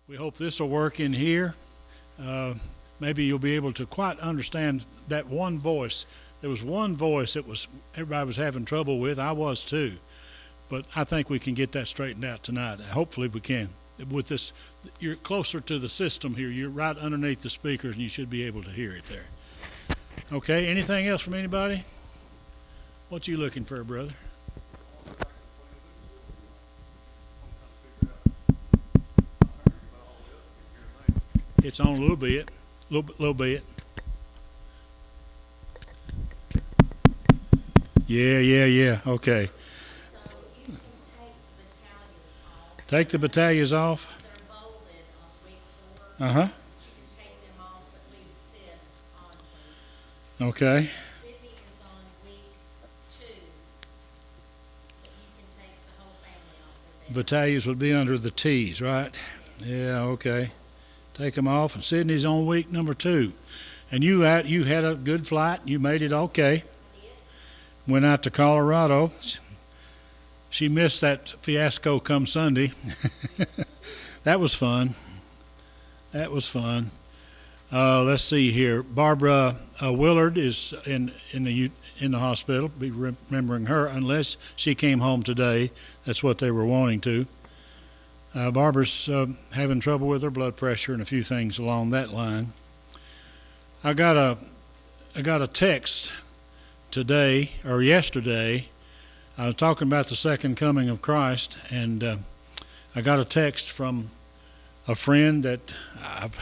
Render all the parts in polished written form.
We hope this will work in here. Maybe you'll be able to quite understand that one voice. There was one voice that everybody was having trouble with. I was too. But I think we can get that straightened out tonight. Hopefully we can. With this, you're closer to the system here. You're right underneath the speakers, and you should be able to hear it there. Okay, anything else from anybody? What you looking for, brother? It's on a little bit, little bit. Yeah. Okay. So you can take the battalions off. Take the battalions off. They're bolded on week 4. Uh-huh. You can take them off, but leave Sid on, please. Okay. Sydney is on week 2, but you can take the whole family off of there. Battalions would be under the T's, right? Yeah, okay. Take them off, and Sydney's on week number 2. And you had a good flight. You made it okay. Went out to Colorado. She missed that fiasco come Sunday. That was fun. Let's see here. Barbara Willard is in the hospital. Be remembering her unless she came home today. That's what they were wanting to. Barbara's having trouble with her blood pressure and a few things along that line. I got a text today or yesterday. I was talking about the second coming of Christ, and I got a text from a friend that I've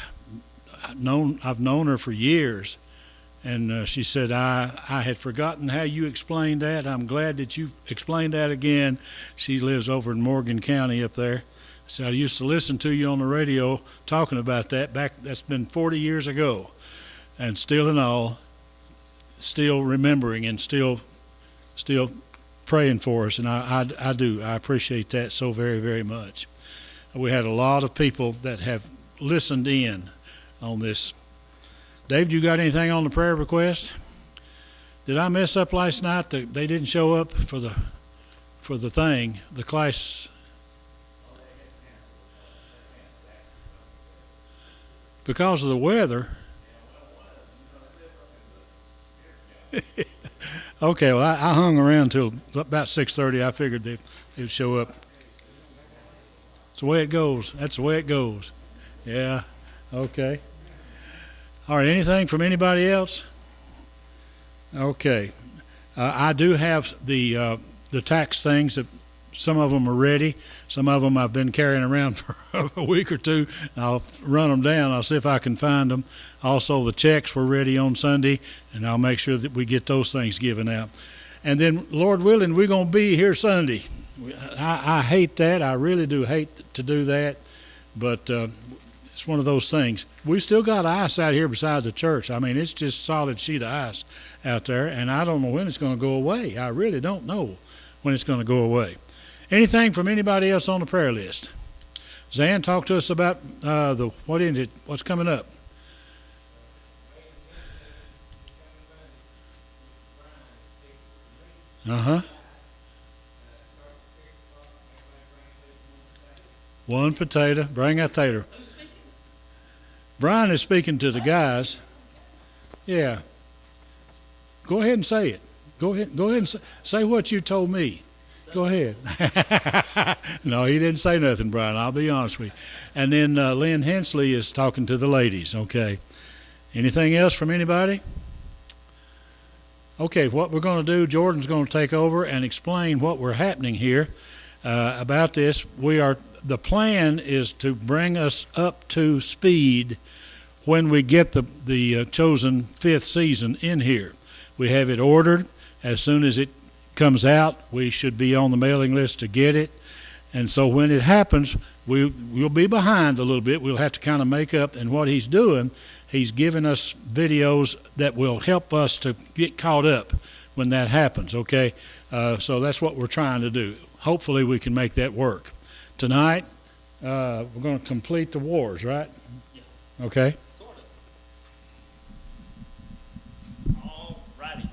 known her for years, and she said, I had forgotten how you explained that. I'm glad that you explained that again. She lives over in Morgan County up there. So I used to listen to you on the radio talking about that that's been 40 years ago, and still remembering and still praying for us, and I appreciate that so very, very much. We had a lot of people that have listened in on this. Dave, you got anything on the prayer request? Did I mess up last night? They didn't show up for the thing, the class. Because of the weather. Okay, well, I hung around till about 6:30. I figured they'd show up. It's the way it goes. That's the way it goes. Yeah, okay. All right, anything from anybody else? Okay. I do have the tax things that some of them are ready. Some of them I've been carrying around for a week or two. I'll run them down. I'll see if I can find them. Also, the checks were ready on Sunday, and I'll make sure that we get those things given out. And then, Lord willing, we're going to be here Sunday. I hate that. I really do hate to do that, but it's one of those things. We still got ice out here beside the church. I mean, it's just solid sheet of ice out there, and I don't know when it's going to go away. I really don't know when it's going to go away. Anything from anybody else on the prayer list? Zan, talk to us about what's coming up. Uh-huh. One potato. Bring a tater. Brian is speaking to the guys. Yeah. Go ahead and say it. Go ahead and say what you told me. Go ahead. No, he didn't say nothing, Brian. I'll be honest with you. And then Lynn Hensley is talking to the ladies. Okay. Anything else from anybody? Okay, what we're going to do, Jordan's going to take over and explain what we're happening here about this. The plan is to bring us up to speed when we get the chosen 5th season in here. We have it ordered. As soon as it comes out, we should be on the mailing list to get it. And so when it happens, we'll be behind a little bit. We'll have to kind of make up. And what he's doing, he's giving us videos that will help us to get caught up when that happens, okay? So that's what we're trying to do. Hopefully we can make that work. Tonight, we're going to complete the wars, right? Yeah. Okay. Sort of. All righty.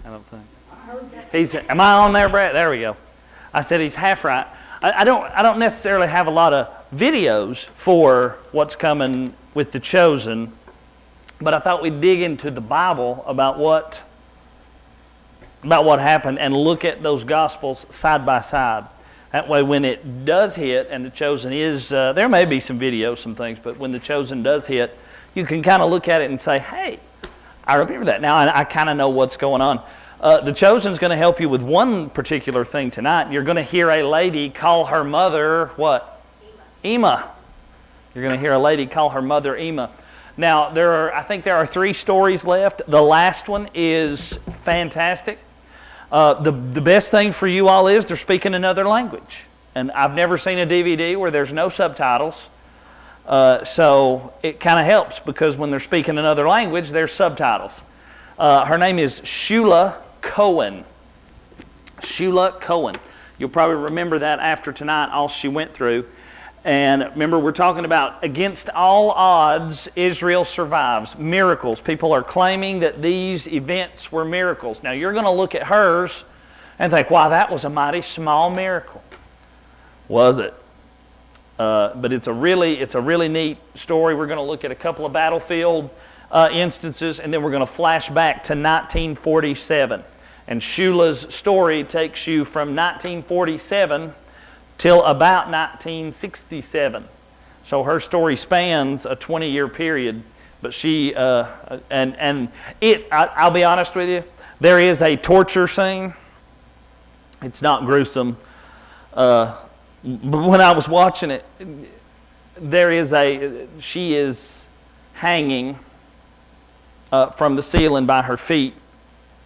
I don't think. I heard that Am I on there, Brett? There we go. I said he's half right. I don't necessarily have a lot of videos for what's coming with The Chosen, but I thought we'd dig into the Bible about what happened and look at those Gospels side by side. That way when it does hit and The Chosen is, there may be some videos, some things, but when The Chosen does hit, you can kind of look at it and say, hey, I remember that now, and I kind of know what's going on. The Chosen's going to help you with one particular thing tonight. You're going to hear a lady call her mother, what? Ema. You're going to hear a lady call her mother Ema. Now, I think there are 3 stories left. The last one is fantastic. The best thing for you all is they're speaking another language. And I've never seen a DVD where there's no subtitles. So it kind of helps because when they're speaking another language, there's subtitles. Her name is Shula Cohen. Shula Cohen. You'll probably remember that after tonight, all she went through. And remember, we're talking about against all odds, Israel survives. Miracles. People are claiming that these events were miracles. Now, you're going to look at hers and think, wow, that was a mighty small miracle. Was it? But it's a really neat story. We're going to look at a couple of battlefield instances, and then we're going to flash back to 1947. And Shula's story takes you from 1947 till about 1967. So her story spans a 20-year period. But she, I'll be honest with you, there is a torture scene. It's not gruesome. But when I was watching it, she is hanging from the ceiling by her feet,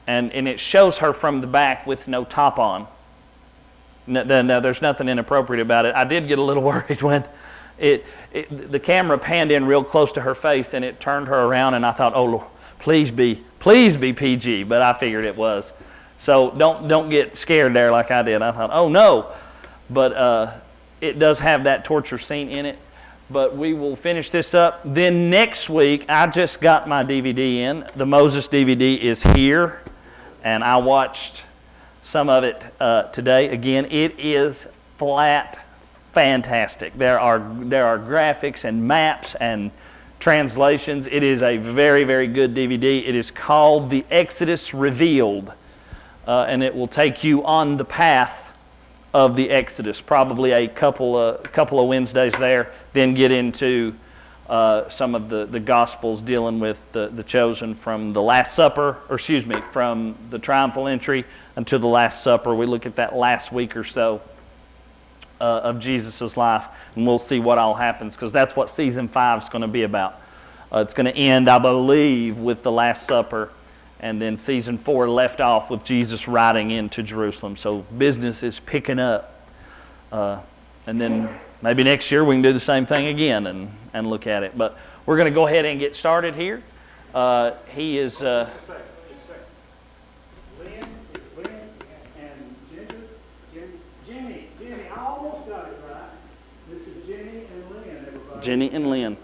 and it shows her from the back with no top on. No, there's nothing inappropriate about it. I did get a little worried when the camera panned in real close to her face and it turned her around, and I thought, oh Lord, please be PG, but I figured it was. So don't get scared there like I did. I thought, oh no, but it does have that torture scene in it. But we will finish this up. Then next week, I just got my DVD in. The Moses DVD is here, and I watched some of it today. Again, it is flat fantastic. There are graphics and maps and translations. It is a very, very good DVD. It is called The Exodus Revealed, and it will take you on the path of the Exodus. Probably a couple of Wednesdays there. Then get into some of the Gospels dealing with the Chosen from the Last Supper, from the Triumphal Entry until the Last Supper. We look at that last week or so of Jesus' life, and we'll see what all happens, because that's what Season 5 is going to be about. It's going to end, I believe, with the Last Supper, and then Season 4 left off with Jesus riding into Jerusalem. So business is picking up. And then maybe next year we can do the same thing again and look at it. But we're going to go ahead and get started here. He is... Lynn and Ginger, Jenny. I almost got it right. This is Jenny and Lynn, everybody. Jenny and Lynn.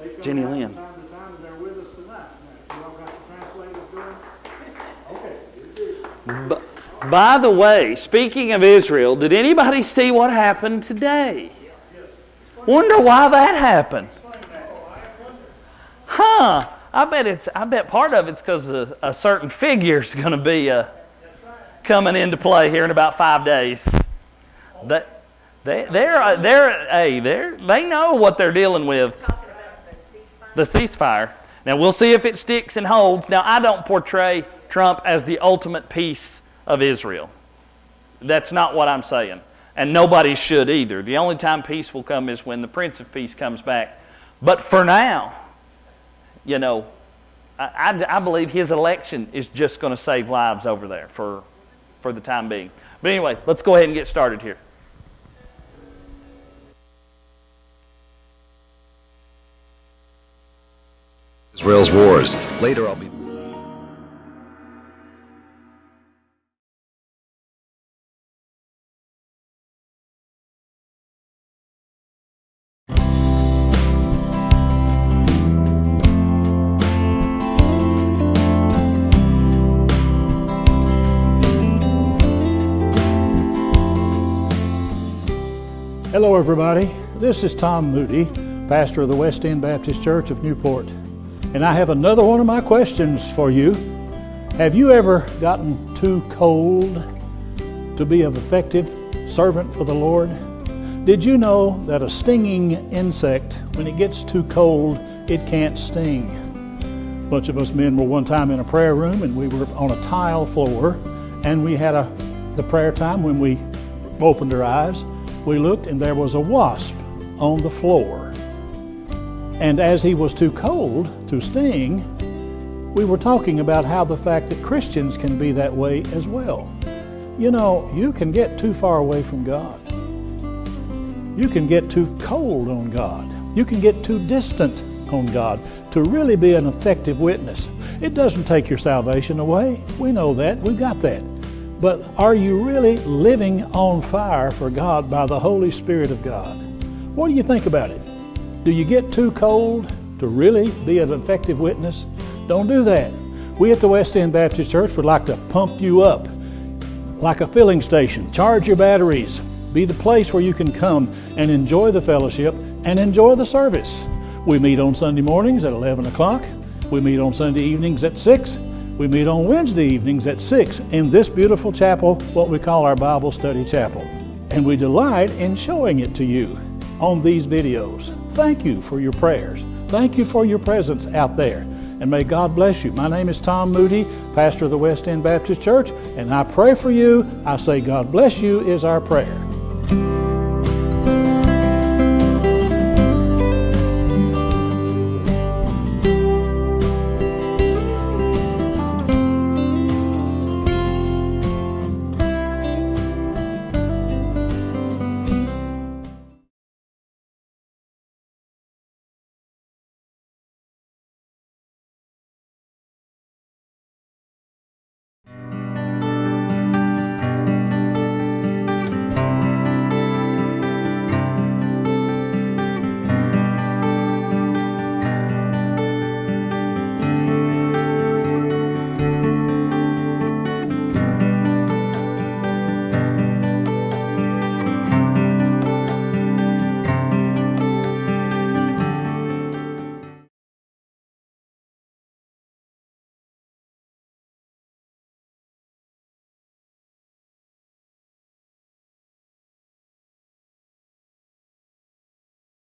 Okay. Jenny and Lynn. From time to time, they're with us tonight. Now, you all got the translators going? Okay, good. By the way, speaking of Israel, did anybody see what happened today? Wonder why that happened. Huh? I bet part of it's because a certain figure is going to be coming into play here in about 5 days. They know what they're dealing with. The ceasefire. Now we'll see if it sticks and holds. Now I don't portray Trump as the ultimate peace of Israel. That's not what I'm saying. And nobody should either. The only time peace will come is when the Prince of Peace comes back. But for now, I believe his election is just going to save lives over there for the time being. But anyway, let's go ahead and get started here. Israel's wars. Later I'll be... Hello everybody, this is Tom Moody, pastor of the West End Baptist Church of Newport. And I have another one of my questions for you. Have you ever gotten too cold to be an effective servant for the Lord? Did you know that a stinging insect, when it gets too cold, it can't sting? A bunch of us men were one time in a prayer room and we were on a tile floor, and we had the prayer time. When we opened our eyes, we looked and there was a wasp on the floor. And as he was too cold to sting, we were talking about how the fact that Christians can be that way as well. You know, you can get too far away from God. You can get too cold on God. You can get too distant on God to really be an effective witness. It doesn't take your salvation away. We know that. We've got that. But are you really living on fire for God by the Holy Spirit of God? What do you think about it? Do you get too cold to really be an effective witness? Don't do that. We at the West End Baptist Church would like to pump you up like a filling station. Charge your batteries. Be the place where you can come and enjoy the fellowship and enjoy the service. We meet on Sunday mornings at 11 o'clock. We meet on Sunday evenings at 6. We meet on Wednesday evenings at 6 in this beautiful chapel, what we call our Bible study chapel. And we delight in showing it to you on these videos. Thank you for your prayers. Thank you for your presence out there. And may God bless you. My name is Tom Moody, pastor of the West End Baptist Church, and I pray for you. I say God bless you is our prayer.